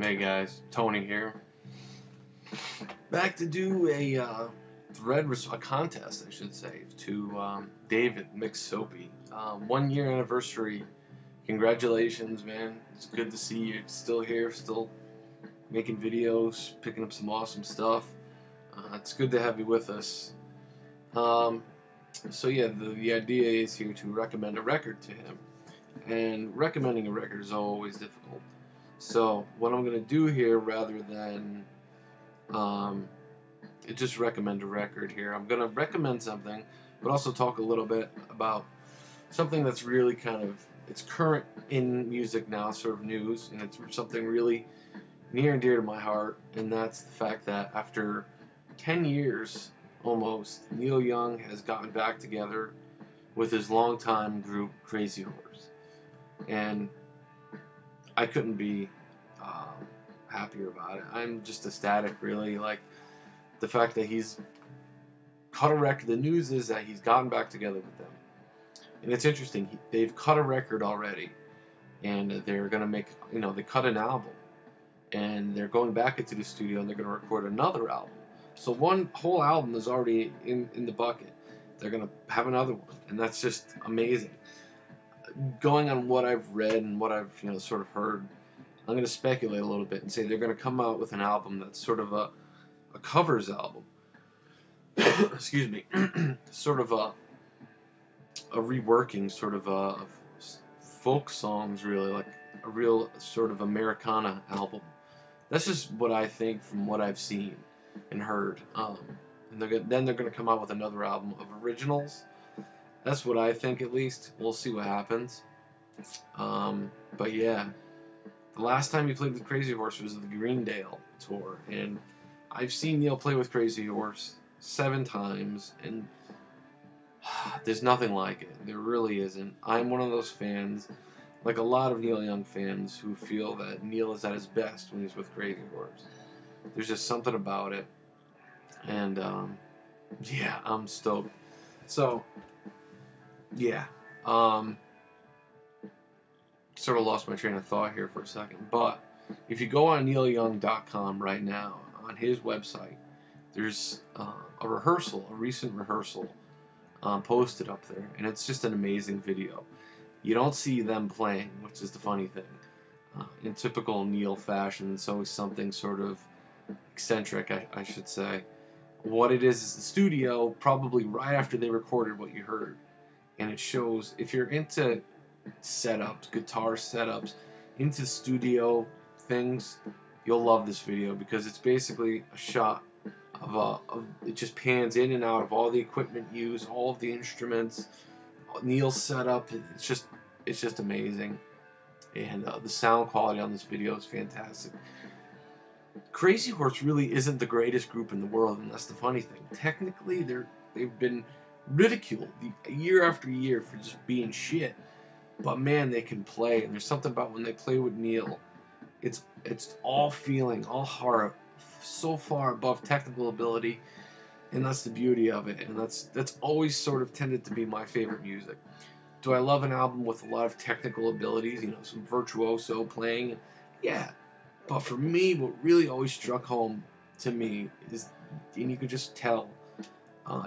Hey guys, Tony here. Back to do a a contest, I should say, to David McSoapy. 1 year anniversary. Congratulations, man. It's good to see you still here, still making videos, picking up some awesome stuff. It's good to have you with us. So yeah, the idea is here to recommend a record to him. And recommending a record is always difficult. So what I'm going to do here, rather than just recommend a record here, I'm going to recommend something, but also talk a little bit about something that's really it's current in music now, sort of news, and it's something really near and dear to my heart, and that's the fact that after 10 years, almost, Neil Young has gotten back together with his longtime group, Crazy Horse. And I couldn't be happier about it. I'm just ecstatic, really. Like, the fact that he's cut a record. The news is that he's gotten back together with them. And it's interesting. They've cut a record already. And they're going to make, they cut an album. And they're going back into the studio and they're going to record another album. So one whole album is already in the bucket. They're going to have another one. And that's just amazing. Going on what I've read and what I've sort of heard, I'm going to speculate a little bit and say they're going to come out with an album that's sort of a covers album. Excuse me. Sort of a reworking, sort of of folk songs, really, like a real sort of Americana album. That's just what I think from what I've seen and heard. And then they're going to come out with another album of originals. That's what I think, at least. We'll see what happens. But yeah, the last time he played with Crazy Horse was the Greendale tour, and I've seen Neil play with Crazy Horse 7 times, and there's nothing like it. There really isn't. I'm one of those fans, like a lot of Neil Young fans, who feel that Neil is at his best when he's with Crazy Horse. There's just something about it, and yeah, I'm stoked. So yeah, sort of lost my train of thought here for a second, but if you go on neilyoung.com right now, on his website, there's a recent rehearsal posted up there, and it's just an amazing video. You don't see them playing, which is the funny thing. In typical Neil fashion, it's always something sort of eccentric, I should say. What it is the studio, probably right after they recorded what you heard. And it shows, if you're into setups, guitar setups, into studio things, you'll love this video, because it's basically a shot of it just pans in and out of all the equipment used, all of the instruments, Neil's setup. It's just amazing, and the sound quality on this video is fantastic. Crazy Horse really isn't the greatest group in the world, and that's the funny thing. Technically, they've been ridiculed year after year for just being shit, but man, they can play, and there's something about when they play with Neil, it's all feeling, all heart, so far above technical ability, and that's the beauty of it, and that's always sort of tended to be my favorite music. Do I love an album with a lot of technical abilities, some virtuoso playing? Yeah, but for me, what really always struck home to me is, and you could just tell,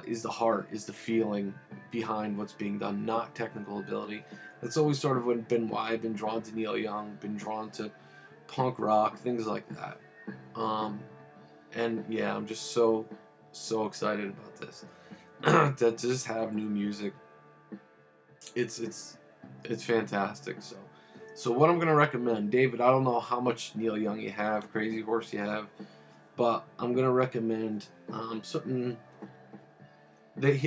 is the heart, is the feeling behind what's being done, not technical ability. That's always sort of been why I've been drawn to Neil Young, been drawn to punk rock, things like that. And yeah, I'm just so excited about this. To just have new music, it's fantastic. So what I'm gonna recommend, David, I don't know how much Neil Young you have, Crazy Horse you have, but I'm gonna recommend something.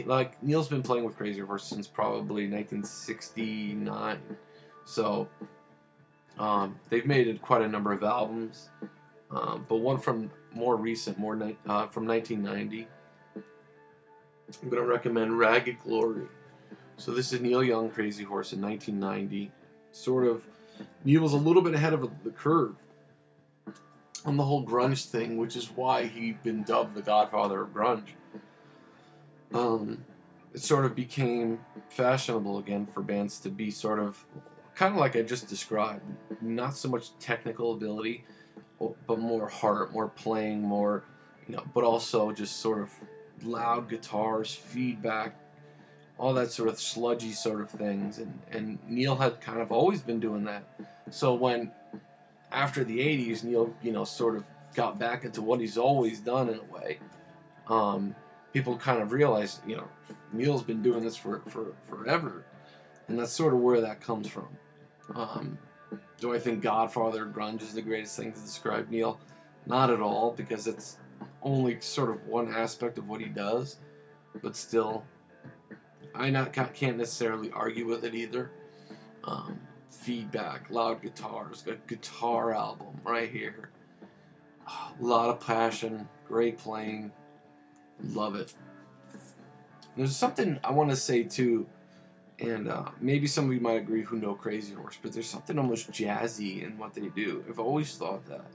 Like, Neil's been playing with Crazy Horse since probably 1969, so they've made quite a number of albums, but one from more recent, from 1990. I'm going to recommend Ragged Glory. So this is Neil Young, Crazy Horse in 1990. Sort of, Neil was a little bit ahead of the curve on the whole grunge thing, which is why he'd been dubbed the Godfather of grunge. It sort of became fashionable again for bands to be sort of kind of like I just described, not so much technical ability, but more heart, more playing, more, but also just sort of loud guitars, feedback, all that sort of sludgy sort of things. And Neil had kind of always been doing that. So when, after the 80s, Neil, sort of got back into what he's always done in a way, people kind of realized, Neil's been doing this for forever. And that's sort of where that comes from. Do I think Godfather grunge is the greatest thing to describe Neil? Not at all, because it's only sort of one aspect of what he does. But still, can't necessarily argue with it either. Feedback, loud guitars, a guitar album right here. A lot of passion, great playing, love it. There's something I want to say too, and maybe some of you might agree who know Crazy Horse, but there's something almost jazzy in what they do. I've always thought that.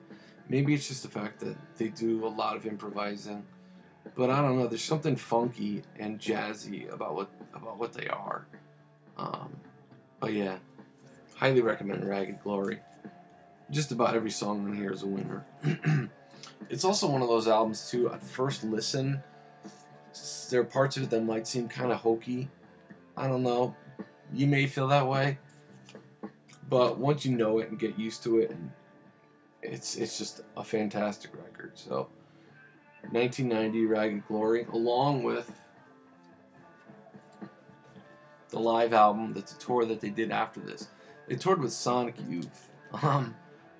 Maybe it's just the fact that they do a lot of improvising, but I don't know. There's something funky and jazzy about what they are. But yeah, highly recommend Ragged Glory. Just about every song on here is a winner. It's also one of those albums too. At first listen, there are parts of it that might seem kind of hokey. I don't know. You may feel that way, but once you know it and get used to it, and it's just a fantastic record. So, 1990 Ragged Glory, along with the live album, that's a tour that they did after this. They toured with Sonic Youth,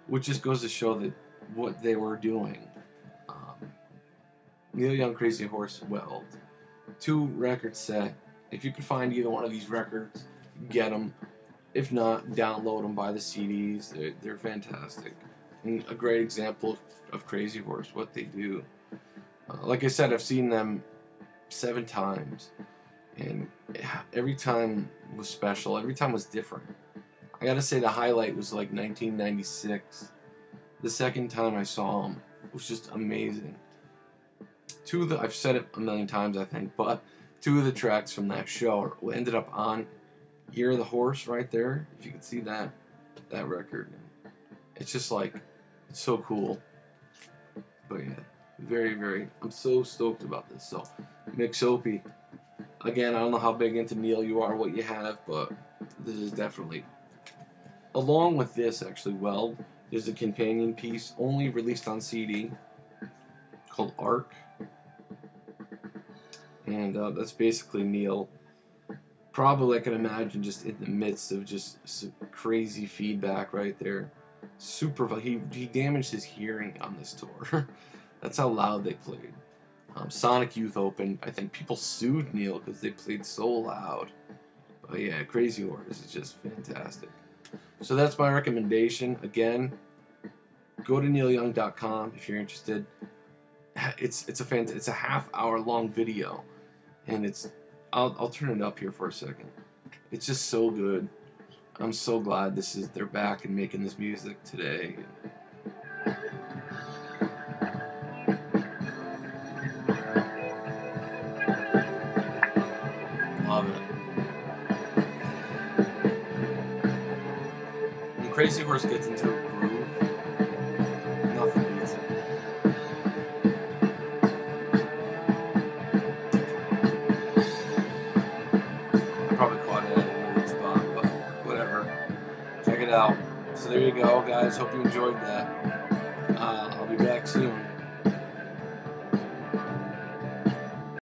which just goes to show that what they were doing. Neil Young, Crazy Horse, well, 2 record set. If you can find either one of these records, get them. If not, download them, buy the CDs. They're fantastic. And a great example of Crazy Horse, what they do. Like I said, I've seen them 7 times. And every time was special. Every time was different. I gotta say the highlight was like 1996. The second time I saw them was just amazing. I've said it a million times, I think, but 2 of the tracks from that show ended up on Year of the Horse right there. If you can see that record. It's just like, it's so cool. But yeah, very, very, I'm so stoked about this. So, McSoapy. Again, I don't know how big into Neil you are, what you have, but this is definitely, along with this actually, there's a companion piece only released on CD called Arc. And that's basically Neil, probably I can imagine just in the midst of just crazy feedback right there. He damaged his hearing on this tour. That's how loud they played. Sonic Youth opened. I think people sued Neil because they played so loud. But yeah, Crazy Horse is just fantastic. So that's my recommendation. Again, go to neilyoung.com if you're interested. It's a half-hour long video, and I'll turn it up here for a second. It's just so good. I'm so glad they're back and making this music today. Love it. When Crazy Horse gets into a groove, nothing beats it. I probably caught it at a weird spot, but whatever. Check it out. So there you go, guys. Hope you enjoyed that. I'll be back soon.